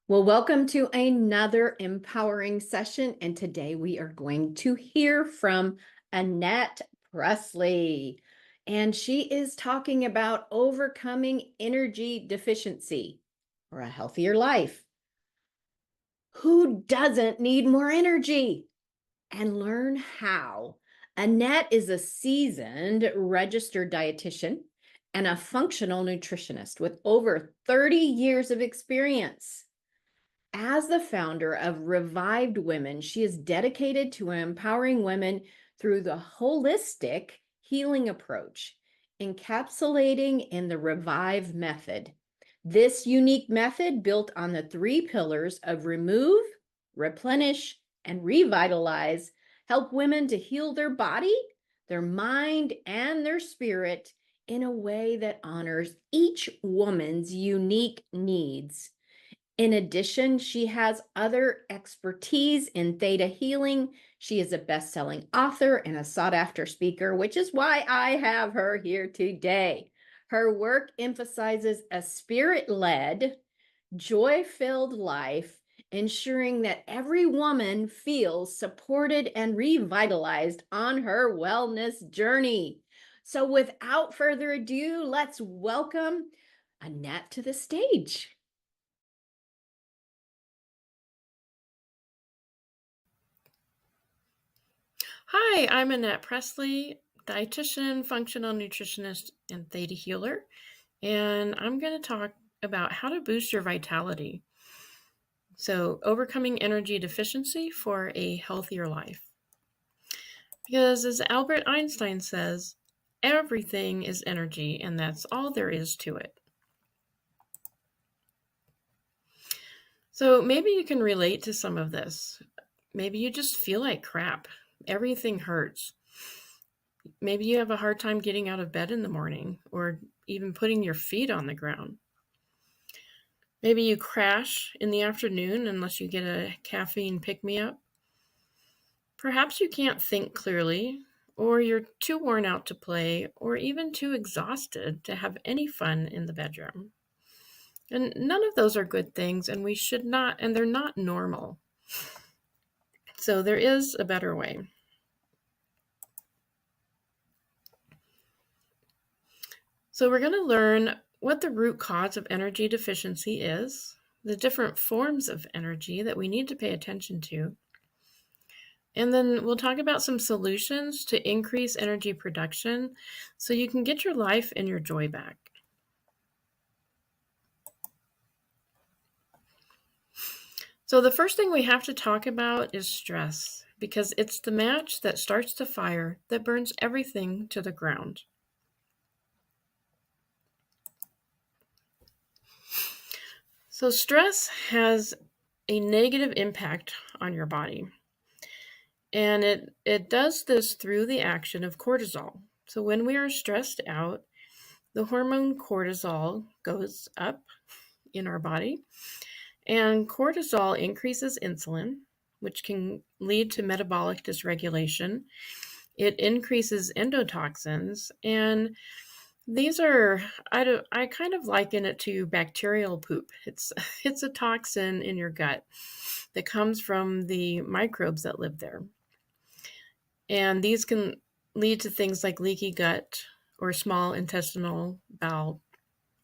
Well, welcome to another empowering session. And today we are going to hear from Annette Presley. And she is talking about overcoming energy deficiency for a healthier life. Who doesn't need more energy? And learn how. Annette is a seasoned registered dietitian and a functional nutritionist with over 30 years of experience. As the founder of Revived Women, she is dedicated to empowering women through the holistic healing approach, encapsulating in the Revive method. This unique method, built on the three pillars of remove, replenish, and revitalize, help women to heal their body, their mind, and their spirit in a way that honors each woman's unique needs. In addition, she has other expertise in theta healing. She is a best-selling author and a sought-after speaker, which is why I have her here today. Her work emphasizes a spirit-led, joy-filled life, ensuring that every woman feels supported and revitalized on her wellness journey. So without further ado, let's welcome Annette to the stage. Hi, I'm Annette Presley, dietitian, functional nutritionist, and theta healer, and I'm going to talk about how to boost your vitality. So, overcoming energy deficiency for a healthier life. Because as Albert Einstein says, everything is energy, and that's all there is to it. So, maybe you can relate to some of this. Maybe you just feel like crap. Everything hurts. Maybe you have a hard time getting out of bed in the morning or even putting your feet on the ground. Maybe you crash in the afternoon unless you get a caffeine pick-me-up. Perhaps you can't think clearly, or you're too worn out to play, or even too exhausted to have any fun in the bedroom. And none of those are good things, and we should not, and they're not normal. So there is a better way. So we're going to learn what the root cause of energy deficiency is, the different forms of energy that we need to pay attention to, and then we'll talk about some solutions to increase energy production so you can get your life and your joy back. So the first thing we have to talk about is stress, because it's the match that starts the fire that burns everything to the ground. So stress has a negative impact on your body. And it does this through the action of cortisol. So when we are stressed out, the hormone cortisol goes up in our body. And cortisol increases insulin, which can lead to metabolic dysregulation. It increases endotoxins. And these are, I kind of liken it to bacterial poop. It's a toxin in your gut that comes from the microbes that live there. And these can lead to things like leaky gut or small intestinal bowel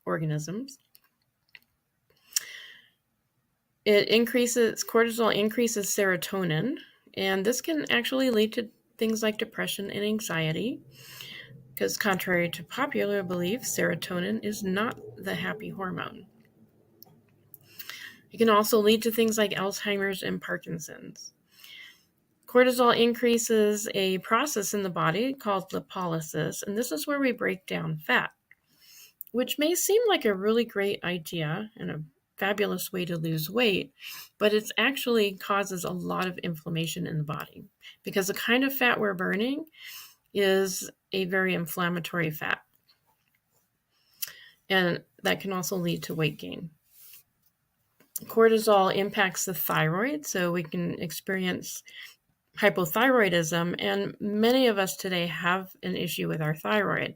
organisms. Cortisol increases serotonin, and this can actually lead to things like depression and anxiety, because contrary to popular belief, serotonin is not the happy hormone. It can also lead to things like Alzheimer's and Parkinson's. Cortisol increases a process in the body called lipolysis, and this is where we break down fat, which may seem like a really great idea and a fabulous way to lose weight, but it actually causes a lot of inflammation in the body because the kind of fat we're burning is a very inflammatory fat. And that can also lead to weight gain. Cortisol impacts the thyroid, so we can experience hypothyroidism, and many of us today have an issue with our thyroid,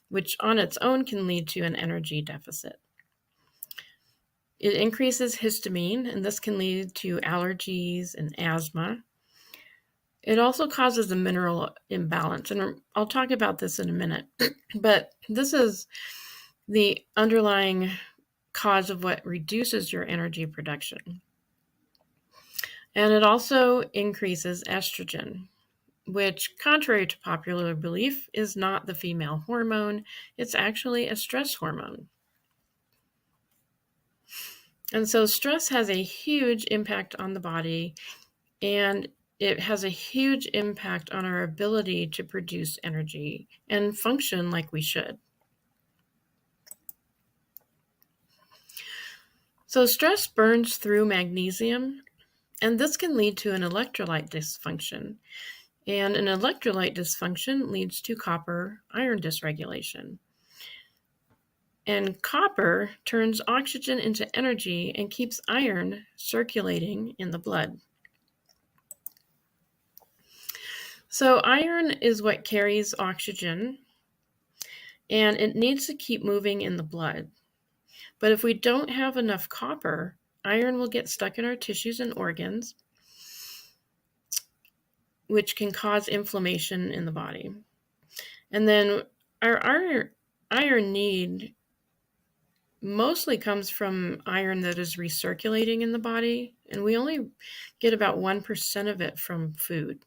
which on its own can lead to an energy deficit. It increases histamine, and this can lead to allergies and asthma. It also causes a mineral imbalance, and I'll talk about this in a minute. But this is the underlying cause of what reduces your energy production. And it also increases estrogen, which, contrary to popular belief, is not the female hormone. It's actually a stress hormone. And so stress has a huge impact on the body, and it has a huge impact on our ability to produce energy and function like we should. So stress burns through magnesium, and this can lead to an electrolyte dysfunction. And an electrolyte dysfunction leads to copper-iron dysregulation. And copper turns oxygen into energy and keeps iron circulating in the blood. So iron is what carries oxygen, and it needs to keep moving in the blood. But if we don't have enough copper, iron will get stuck in our tissues and organs, which can cause inflammation in the body. And then our iron need mostly comes from iron that is recirculating in the body, and we only get about 1% of it from food.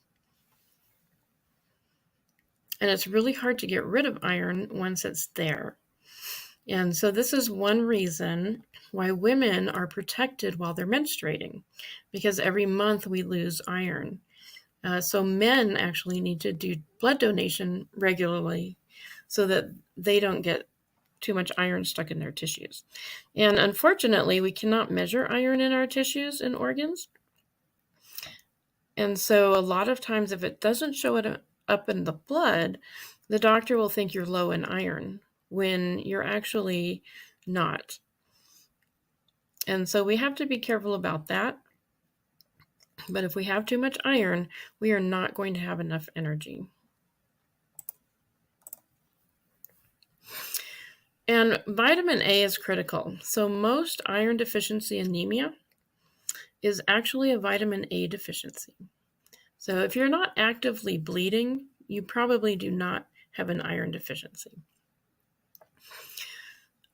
And it's really hard to get rid of iron once it's there. And so this is one reason why women are protected while they're menstruating, because every month we lose iron. So men actually need to do blood donation regularly so that they don't get too much iron stuck in their tissues. And unfortunately, we cannot measure iron in our tissues and organs. And so a lot of times, if it doesn't show it up in the blood, the doctor will think you're low in iron when you're actually not. And so we have to be careful about that. But if we have too much iron, we are not going to have enough energy. And vitamin A is critical. So most iron deficiency anemia is actually a vitamin A deficiency. So if you're not actively bleeding, you probably do not have an iron deficiency.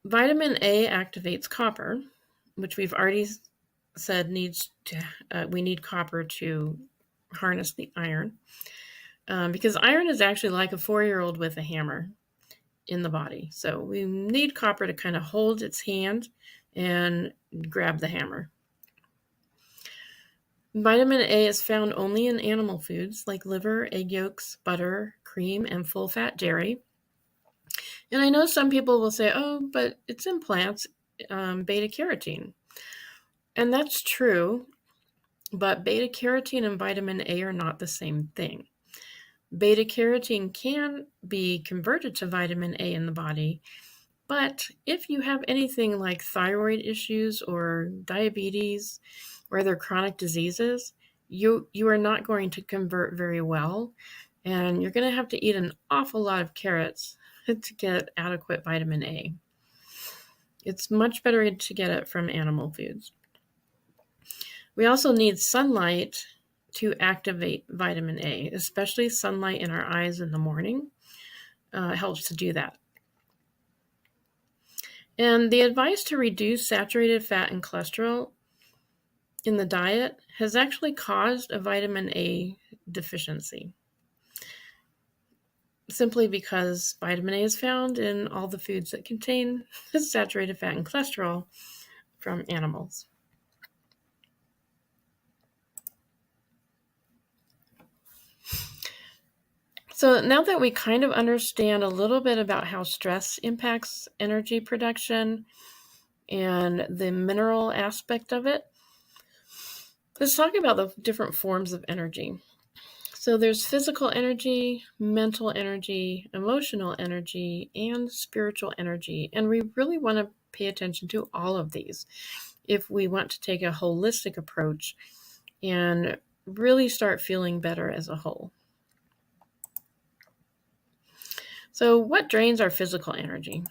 Vitamin A activates copper, which we've already said we need copper to harness the iron, because iron is actually like a 4-year-old with a hammer in the body. So we need copper to kind of hold its hand and grab the hammer. Vitamin A is found only in animal foods like liver, egg yolks, butter, cream, and full-fat dairy. And I know some people will say, oh, but it's in plants, beta-carotene. And that's true, but beta-carotene and vitamin A are not the same thing. Beta-carotene can be converted to vitamin A in the body, but if you have anything like thyroid issues or diabetes or other chronic diseases, you are not going to convert very well, and you're going to have to eat an awful lot of carrots to get adequate vitamin A. It's much better to get it from animal foods. We also need sunlight to activate vitamin A, especially sunlight in our eyes in the morning. Helps to do that. And the advice to reduce saturated fat and cholesterol in the diet has actually caused a vitamin A deficiency, simply because vitamin A is found in all the foods that contain saturated fat and cholesterol from animals. So now that we kind of understand a little bit about how stress impacts energy production and the mineral aspect of it, let's talk about the different forms of energy. So there's physical energy, mental energy, emotional energy, and spiritual energy. And we really want to pay attention to all of these if we want to take a holistic approach and really start feeling better as a whole. So what drains our physical energy?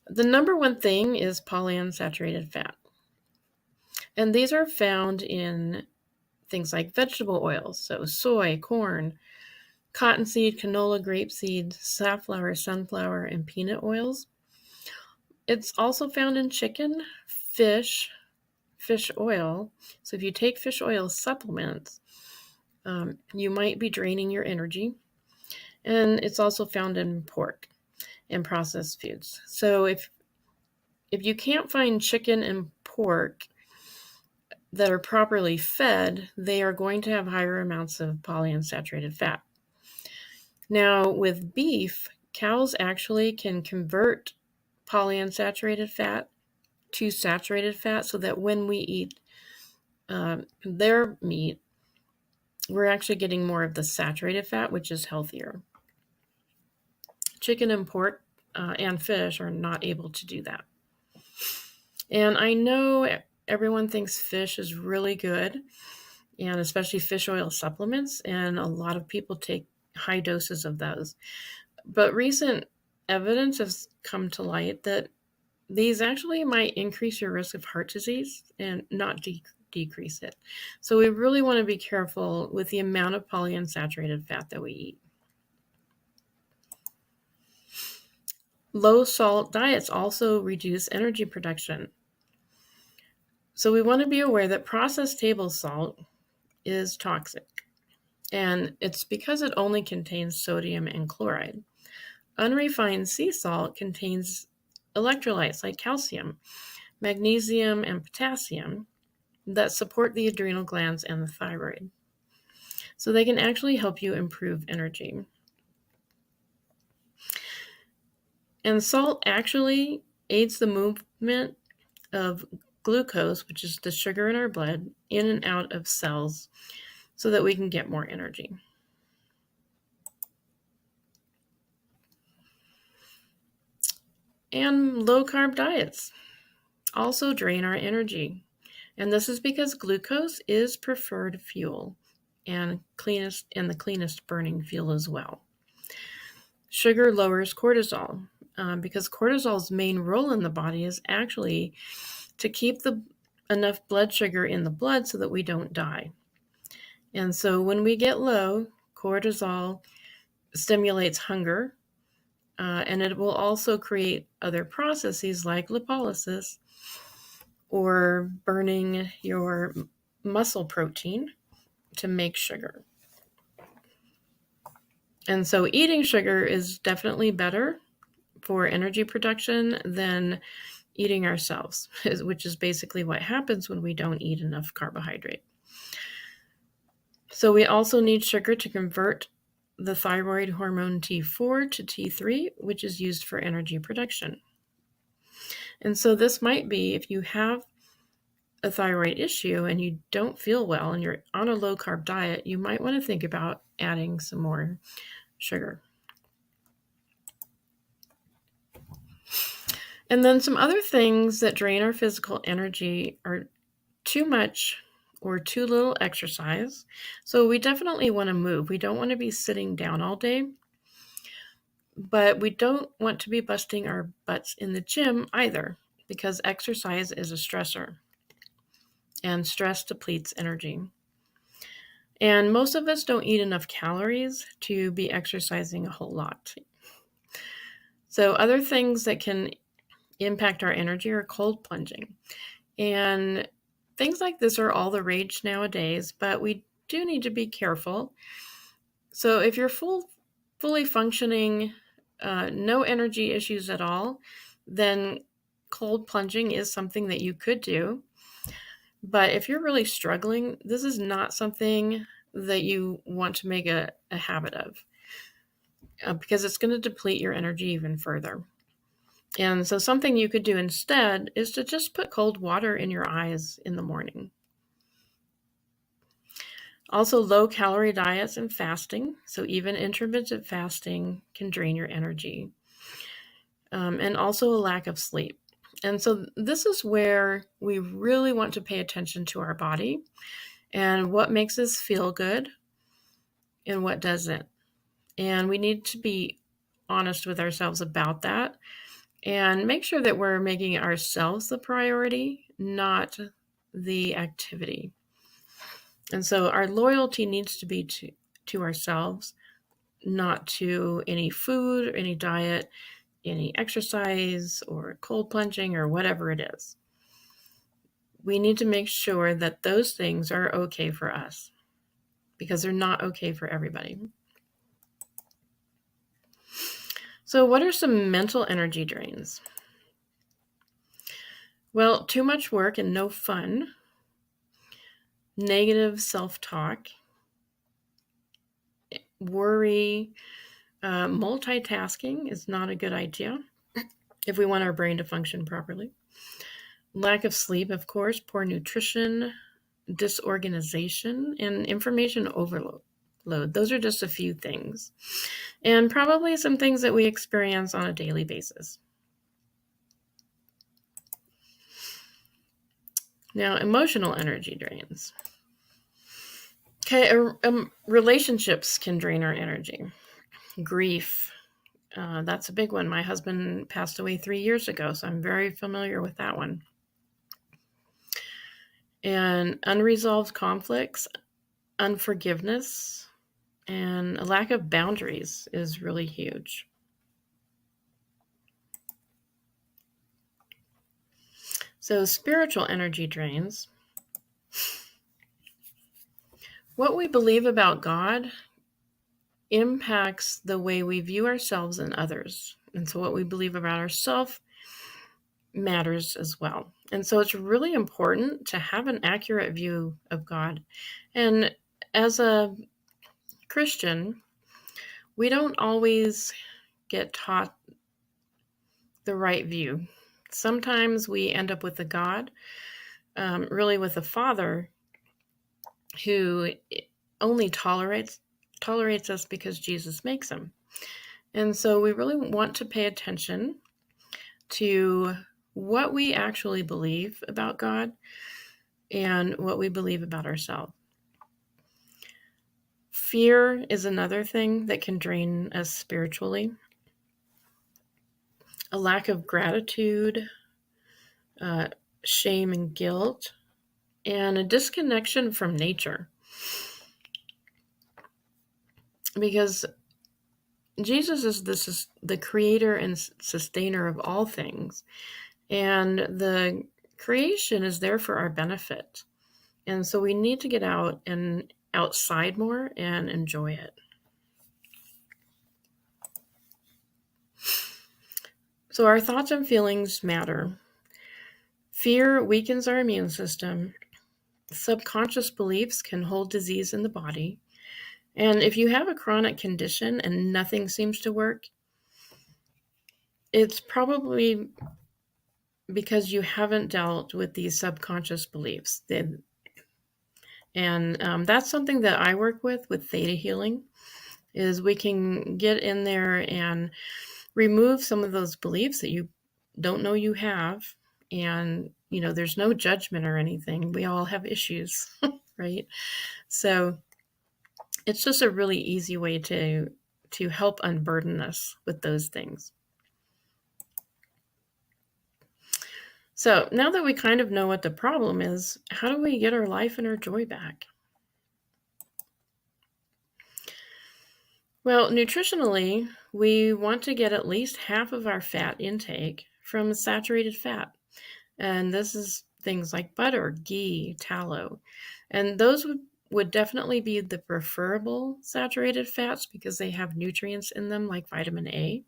The number one thing is polyunsaturated fat. And these are found in things like vegetable oils, so soy, corn, cottonseed, canola, grapeseed, safflower, sunflower, and peanut oils. It's also found in chicken, fish oil. So if you take fish oil supplements, you might be draining your energy. And it's also found in pork and processed foods. So if you can't find chicken and pork that are properly fed, they are going to have higher amounts of polyunsaturated fat. Now, with beef, cows actually can convert polyunsaturated fat to saturated fat so that when we eat their meat, we're actually getting more of the saturated fat, which is healthier. Chicken and pork and fish are not able to do that. And I know everyone thinks fish is really good, and especially fish oil supplements, and a lot of people take high doses of those. But recent evidence has come to light that these actually might increase your risk of heart disease and not decrease it. So we really want to be careful with the amount of polyunsaturated fat that we eat. Low salt diets also reduce energy production. So we want to be aware that processed table salt is toxic, and it's because it only contains sodium and chloride. Unrefined sea salt contains electrolytes like calcium, magnesium, and potassium that support the adrenal glands and the thyroid. So they can actually help you improve energy. And salt actually aids the movement of glucose, which is the sugar in our blood, in and out of cells so that we can get more energy. And low-carb diets also drain our energy. And this is because glucose is preferred fuel and the cleanest burning fuel as well. Sugar lowers cortisol because cortisol's main role in the body is actually to keep enough blood sugar in the blood so that we don't die. And so when we get low, cortisol stimulates hunger, and it will also create other processes like lipolysis or burning your muscle protein to make sugar. And so eating sugar is definitely better for energy production than eating ourselves, which is basically what happens when we don't eat enough carbohydrate. So we also need sugar to convert the thyroid hormone T4 to T3, which is used for energy production. And so this might be, if you have a thyroid issue and you don't feel well and you're on a low-carb diet, you might want to think about adding some more sugar. And then some other things that drain our physical energy are too much or too little exercise. So we definitely want to move. We don't want to be sitting down all day, but we don't want to be busting our butts in the gym either, because exercise is a stressor and stress depletes energy. And most of us don't eat enough calories to be exercising a whole lot. So other things that can impact our energy are cold plunging. And things like this are all the rage nowadays, but we do need to be careful. So if you're fully functioning, no energy issues at all, then cold plunging is something that you could do. But if you're really struggling, this is not something that you want to make a habit of, because it's going to deplete your energy even further. And so something you could do instead is to just put cold water in your eyes in the morning. Also, low-calorie diets and fasting, so even intermittent fasting can drain your energy. And also a lack of sleep. And so this is where we really want to pay attention to our body and what makes us feel good and what doesn't. And we need to be honest with ourselves about that and make sure that we're making ourselves the priority, not the activity. And so our loyalty needs to be to ourselves, not to any food, or any diet, any exercise, or cold plunging, or whatever it is. We need to make sure that those things are okay for us, because they're not okay for everybody. So what are some mental energy drains? Well, too much work and no fun, negative self-talk, worry, multitasking is not a good idea if we want our brain to function properly. Lack of sleep, of course, poor nutrition, disorganization, and information overload. Those are just a few things, and probably some things that we experience on a daily basis. Now, emotional energy drains. Okay, relationships can drain our energy. Grief, that's a big one. My husband passed away 3 years ago, so I'm very familiar with that one. And unresolved conflicts, unforgiveness, and a lack of boundaries is really huge. So spiritual energy drains. What we believe about God impacts the way we view ourselves and others. And so what we believe about ourselves matters as well. And so it's really important to have an accurate view of God. And as a Christian, we don't always get taught the right view. Sometimes we end up with a God, really with a Father who only tolerates us because Jesus makes him. And so we really want to pay attention to what we actually believe about God and what we believe about ourselves. Fear is another thing that can drain us spiritually. A lack of gratitude, shame and guilt, and a disconnection from nature. Because Jesus is the creator and sustainer of all things, and the creation is there for our benefit. And so we need to get out and outside more and enjoy it. So our thoughts and feelings matter. Fear weakens our immune system. Subconscious beliefs can hold disease in the body. And if you have a chronic condition and nothing seems to work, it's probably because you haven't dealt with these subconscious beliefs. And that's something that I work with theta healing, is we can get in there and remove some of those beliefs that you don't know you have. And, there's no judgment or anything. We all have issues, right? So it's just a really easy way to help unburden us with those things. So now that we kind of know what the problem is, how do we get our life and our joy back? Well, nutritionally, we want to get at least half of our fat intake from saturated fat. And this is things like butter, ghee, tallow. And those would definitely be the preferable saturated fats because they have nutrients in them like vitamin A,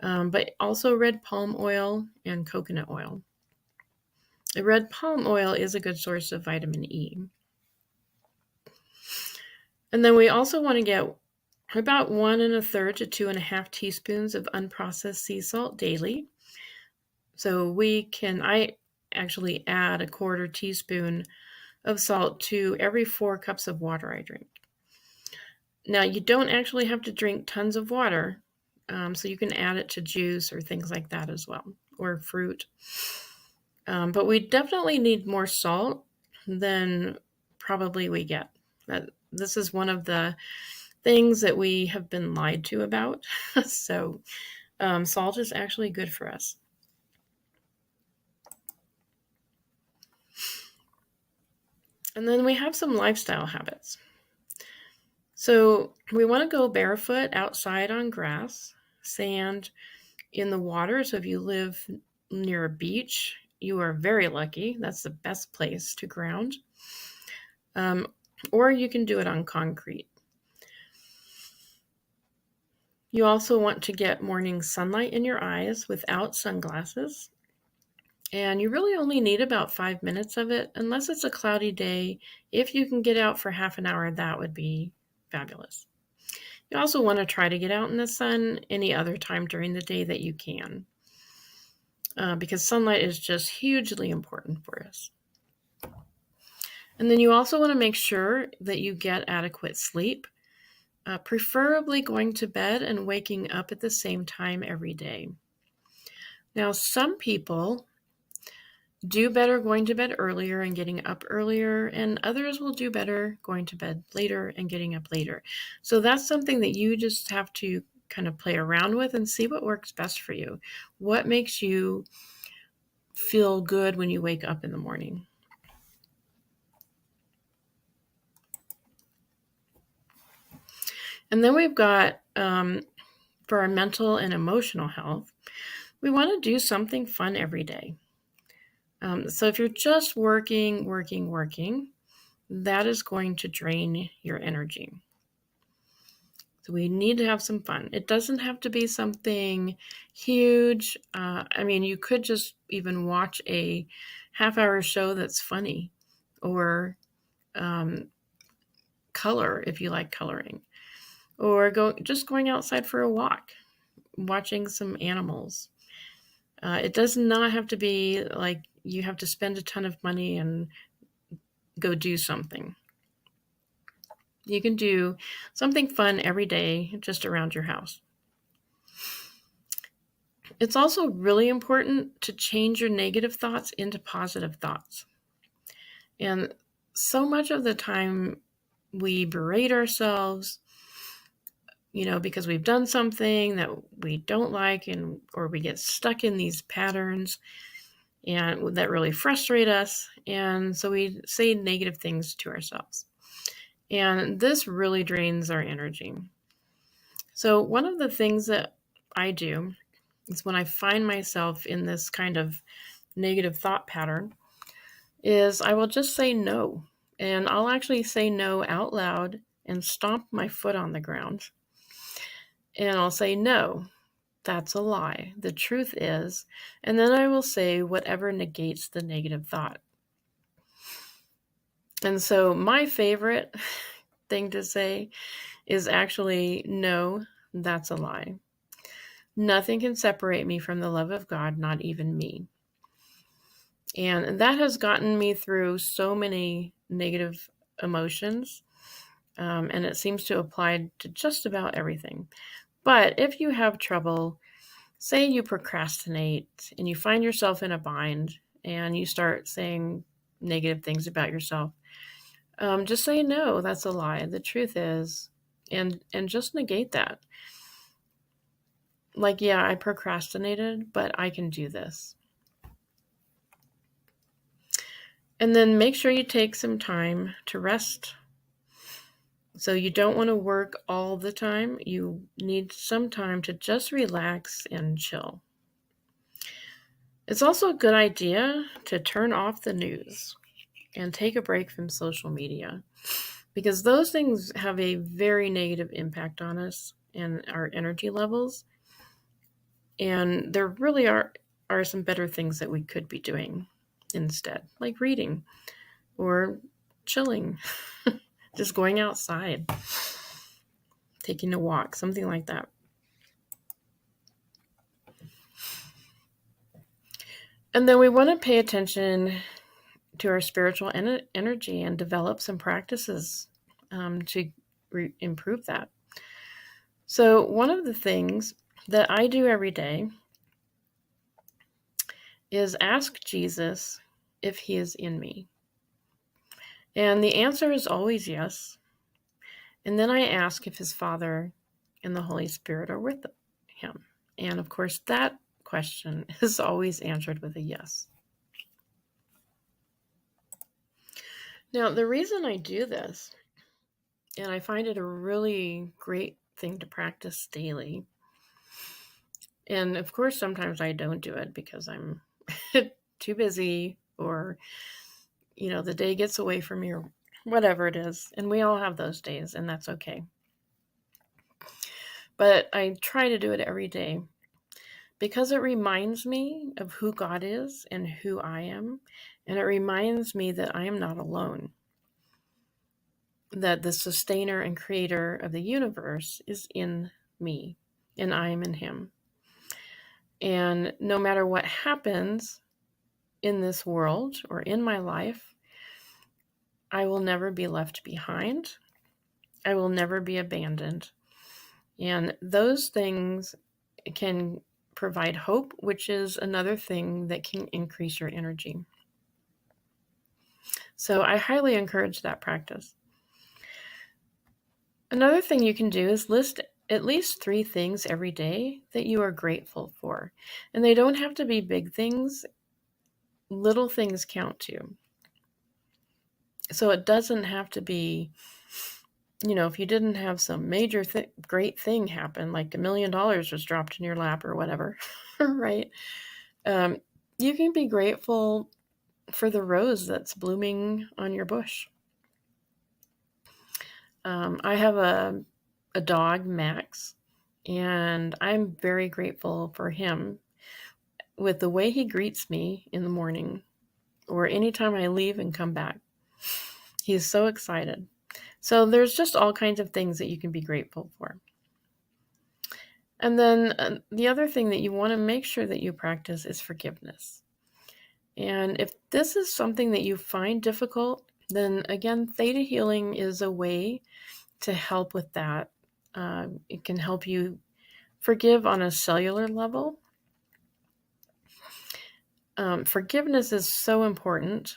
but also red palm oil and coconut oil. The red palm oil is a good source of vitamin E. And then we also want to get about 1 1/3 to 2.5 teaspoons of unprocessed sea salt daily. So I actually add a 1/4 teaspoon of salt to every 4 cups of water I drink. Now, you don't actually have to drink tons of water, so you can add it to juice or things like that as well, or fruit. But we definitely need more salt than probably we get. This is one of the things that we have been lied to about. So Salt is actually good for us. And then we have some lifestyle habits. So we want to go barefoot outside on grass, sand, in the water. So if you live near a beach, you are very lucky. That's the best place to ground. Or you can do it on concrete. You also want to get morning sunlight in your eyes without sunglasses. And you really only need about 5 minutes of it, unless it's a cloudy day. If you can get out for half an hour, that would be fabulous. You also want to try to get out in the sun any other time during the day that you can, because sunlight is just hugely important for us. And then you also want to make sure that you get adequate sleep, preferably going to bed and waking up at the same time every day. Now, some people do better going to bed earlier and getting up earlier, and others will do better going to bed later and getting up later. So that's something that you just have to kind of play around with and see what works best for you. What makes you feel good when you wake up in the morning? And then we've got, for our mental and emotional health, we want to do something fun every day. So if you're just working, that is going to drain your energy. So we need to have some fun. It doesn't have to be something huge. You could just even watch a half-hour show that's funny, or color if you like coloring, or going outside for a walk, watching some animals. It does not have to be like you have to spend a ton of money and go do something. You can do something fun every day just around your house. It's also really important to change your negative thoughts into positive thoughts. And so much of the time we berate ourselves, because we've done something that we don't like, or we get stuck in these patterns and that really frustrate us. And so we say negative things to ourselves. And this really drains our energy. So one of the things that I do is, when I find myself in this kind of negative thought pattern, is I will just say no. And I'll actually say no out loud and stomp my foot on the ground. And I'll say, no, that's a lie. The truth is, and then I will say whatever negates the negative thought. And so my favorite thing to say is actually, no, that's a lie. Nothing can separate me from the love of God, not even me. And that has gotten me through so many negative emotions, and it seems to apply to just about everything. But if you have trouble, say you procrastinate and you find yourself in a bind and you start saying negative things about yourself, just say, no, that's a lie. The truth is, and just negate that. Like, yeah, I procrastinated, but I can do this. And then make sure you take some time to rest. So you don't want to work all the time. You need some time to just relax and chill. It's also a good idea to turn off the news and take a break from social media, because those things have a very negative impact on us and our energy levels. And there really are some better things that we could be doing instead, like reading or chilling, just going outside, taking a walk, something like that. And then we want to pay attention to our spiritual energy and develop some practices to improve that. So one of the things that I do every day is ask Jesus if he is in me. And the answer is always yes. And then I ask if his Father and the Holy Spirit are with him. And of course, that question is always answered with a yes. Now, the reason I do this, and I find it a really great thing to practice daily, and of course, sometimes I don't do it because I'm too busy, or, the day gets away from me, or whatever it is. And we all have those days, and that's okay. But I try to do it every day because it reminds me of who God is and who I am. And it reminds me that I am not alone, that the sustainer and creator of the universe is in me, and I am in him. And no matter what happens in this world or in my life, I will never be left behind. I will never be abandoned. And those things can provide hope, which is another thing that can increase your energy. So I highly encourage that practice. Another thing you can do is list at least 3 things every day that you are grateful for. And they don't have to be big things. Little things count too. So it doesn't have to be, if you didn't have some major great thing happen, like $1 million was dropped in your lap or whatever, right? You can be grateful for the rose that's blooming on your bush. I have a dog, Max, and I'm very grateful for him with the way he greets me in the morning or anytime I leave and come back. He's so excited. So there's just all kinds of things that you can be grateful for. And then the other thing that you want to make sure that you practice is forgiveness. And if this is something that you find difficult, then again, theta healing is a way to help with that. It can help you forgive on a cellular level. Forgiveness is so important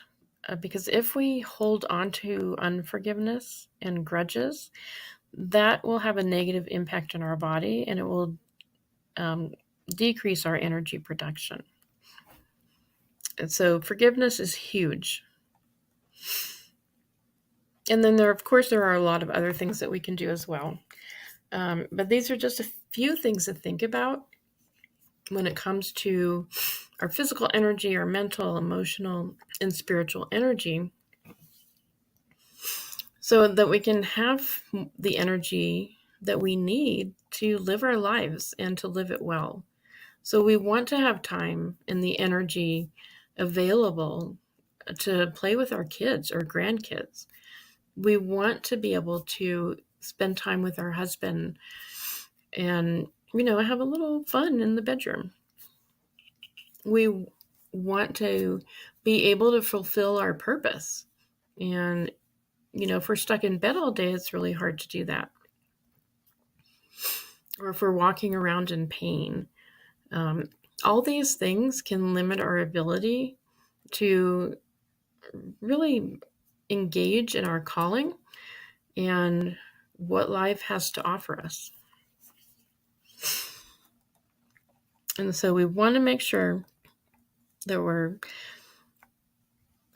because if we hold on to unforgiveness and grudges, that will have a negative impact on our body, and it will decrease our energy production. And so forgiveness is huge. And then there are a lot of other things that we can do as well. But these are just a few things to think about when it comes to our physical energy, our mental, emotional, and spiritual energy, so that we can have the energy that we need to live our lives and to live it well. So we want to have time and the energy available to play with our kids or grandkids. We want to be able to spend time with our husband and, have a little fun in the bedroom. We want to be able to fulfill our purpose. And, if we're stuck in bed all day, it's really hard to do that. Or if we're walking around in pain. All these things can limit our ability to really engage in our calling and what life has to offer us. And so we want to make sure that we're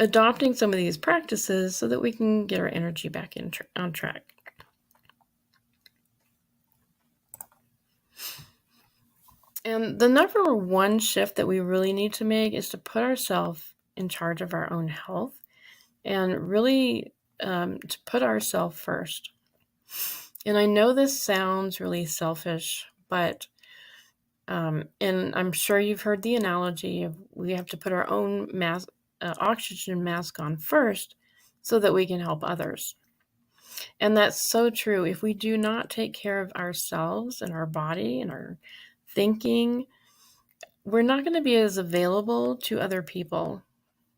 adopting some of these practices so that we can get our energy back on track. And the number one shift that we really need to make is to put ourselves in charge of our own health and really to put ourselves first. And I know this sounds really selfish, but and I'm sure you've heard the analogy of we have to put our own oxygen mask on first so that we can help others. And that's so true. If we do not take care of ourselves and our body and our thinking, we're not going to be as available to other people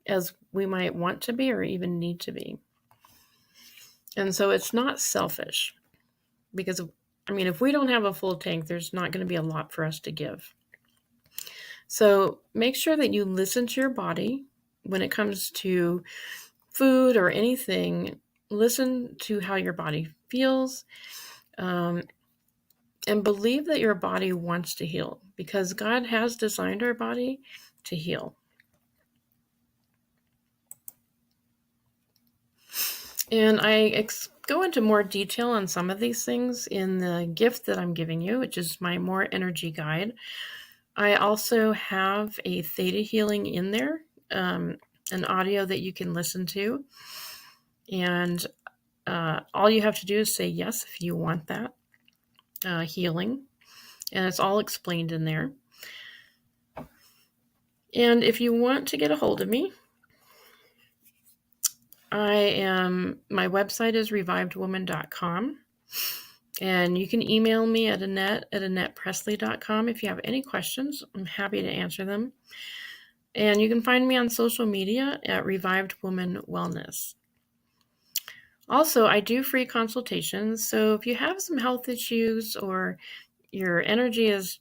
as we might want to be or even need to be. And so it's not selfish because, if we don't have a full tank, there's not going to be a lot for us to give. So make sure that you listen to your body when it comes to food or anything. Listen to how your body feels. and believe that your body wants to heal, because God has designed our body to heal. And I go into more detail on some of these things in the gift that I'm giving you, which is my More Energy Guide. I also have a theta healing in there, an audio that you can listen to. And all you have to do is say yes if you want that healing. And it's all explained in there. And if you want to get a hold of me, my website is revivedwoman.com. And you can email me at annette@annettepresley.com if you have any questions. I'm happy to answer them. And you can find me on social media at Revived Woman Wellness. Also, I do free consultations. So if you have some health issues or your energy is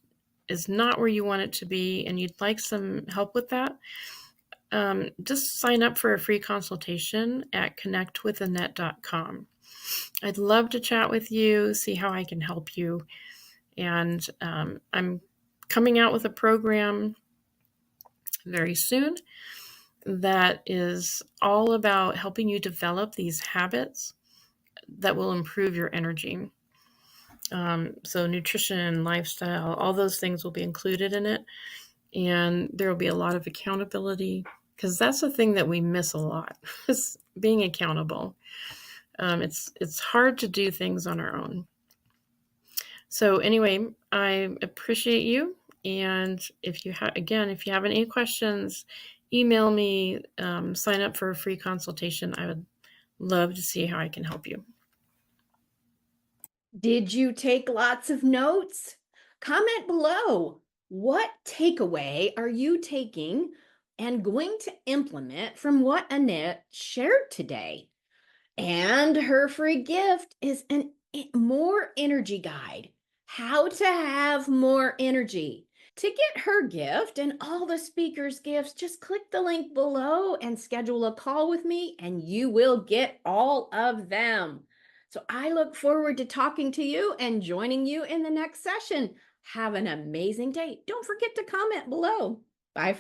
not where you want it to be and you'd like some help with that, just sign up for a free consultation at connectwithannette.com. I'd love to chat with you, see how I can help you. And I'm coming out with a program very soon that is all about helping you develop these habits that will improve your energy. So nutrition, lifestyle, all those things will be included in it. And there will be a lot of accountability, because that's the thing that we miss a lot, is being accountable. It's hard to do things on our own. So anyway, I appreciate you. And if you have any questions, email me, sign up for a free consultation. I would love to see how I can help you. Did you take lots of notes? Comment below. What takeaway are you taking and going to implement from what Annette shared today? And her free gift is an More Energy Guide, how to have more energy. To get her gift and all the speakers' gifts, just click the link below and schedule a call with me, and you will get all of them. So I look forward to talking to you and joining you in the next session. Have an amazing day. Don't forget to comment below. Bye.